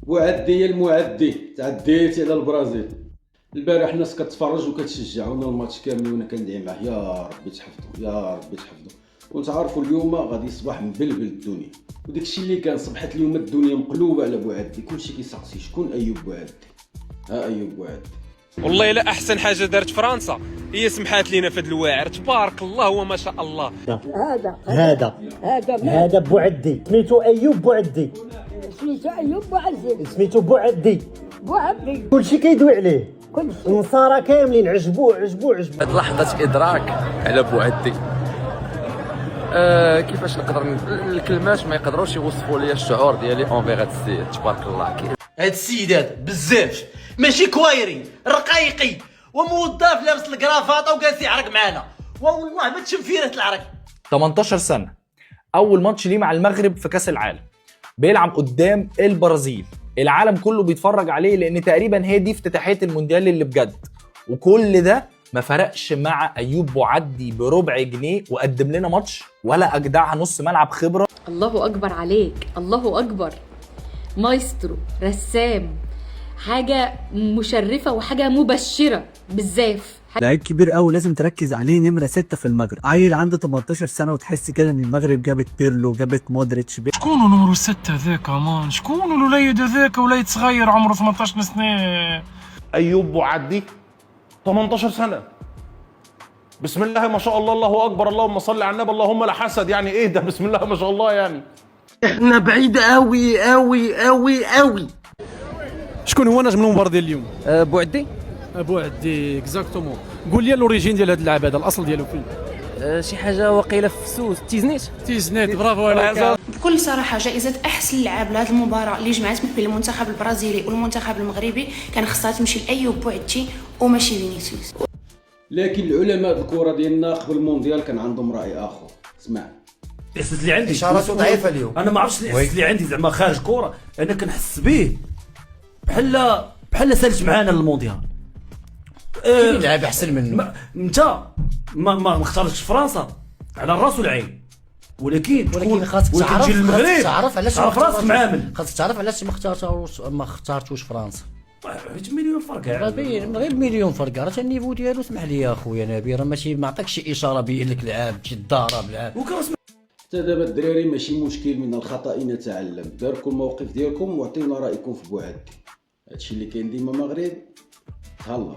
بوعدي يا المعدي تعديتي على البرازيل. البارح الناس كتفرج وكتشجعونا الماتش كامل وانا كندعي معاه. يا ربي تحفظوا يا ربي تحفظوا. وتعرفوا اليوم غادي يصبح مبلبل الدنيا، وداك الشيء اللي كان صبحت اليوم الدنيا مقلوبه على بوعدي. كلشي كيسقسي شكون ايوب بوعدي. ايوب بوعدي والله الا احسن حاجه دارت فرنسا هي سمحات لينا في هذا الواعر، تبارك الله وما شاء الله. هذا بوعدي سميتو ايوب بوعدي. سميتو ايوب بوعزيز. سميتو بوعدي. بوعدي كلشي كيدوي عليه، كلشي. النصارى كاملين عجبوه. هاد لحظة إدراك على بوعدي. كيفاش نقدر الكلمات ما يقدروش يوصفوا لي الشعور ديالي اونفيغ هاد السيد، تبارك الله. هاد السيد هذا بزاف ماشي كوايري رقيقي وموظف لابس الكرافاطه وجالس يعرق معانا، والله ما تشم فيرة العرق. 18 سنة، أول ماتش ليه مع المغرب في كأس العالم، بيلعب قدام البرازيل. العالم كله بيتفرج عليه لأن تقريبا هي دي افتتاحية المونديال اللي بجد، وكل ده ما فرقش مع أيوب بوعدي بربع جنيه وقدم لنا ماتش ولا أجدعها نص ملعب خبرة. الله أكبر عليك، الله أكبر. مايسترو، رسام، حاجة مشرفة وحاجة مبشرة بالزاف. لعيب كبير قوي لازم تركز عليه، نمرة 6 في المغرب. عيل عنده 18 سنة وتحس كده ان المغرب جابت بيرلو جابت مودريتش. شكون نمرو 6 ذاك مان؟ شكون الوليد هذاك؟ وليد صغير عمره 18 سنة. ايوب بوعدي 18 سنة، بسم الله ما شاء الله، الله اكبر، اللهم صل على النبي، اللهم لا حسد. يعني ايه ده؟ بسم الله ما شاء الله. يعني احنا بعيد قوي قوي قوي قوي. شكون هو نجم المباراة ديال اليوم؟ بوعدي بوعدي اكزاكتومون. قول لي الاوريجين ديال هذا اللاعب هذا، الاصل ديالو فين؟ شي حاجة وقيلة في سوس تيزنيت. برافو عليك. بكل صراحة جائزة أحسن لاعب لهذه المباراة اللي جمعت بين المنتخب البرازيلي والمنتخب المغربي كان خصها تمشي لأيوب بوعدي وماشي فينيسيوس. لكن العلماء الكره ديالنا قبل المونديال كان عندهم راي اخر. اسمع، الاحساس اللي عندي اشاراته ضعيفه اليوم. انا ما عرفتش الاحساس اللي عندي زعما خارج كوره، انا كنحس به بحال سالت معانا للمونديال. كاين لاعب احسن منه. انت ما اختارتش فرنسا على الراس والعين، ولكن خاصك تعرف المغرب علاش راسك معامل. خاصك تعرف علاش ما اختارتوش فرنسا. 100 مليون فرق من غير مليون فرق. راه النيفو ديالو اسمح لي يا خويا نبيل، راه ماشي ما عطاكش شي اشاره بين لك لعاب تجي الضرب لعاب. حتى دابا الدراري ماشي مشكل، من الخطا نتعلم. داركم الموقف ديالكم واعطيونا رايكم في بوعدي. هادشي اللي كاين ديما مغرب. تهلاو.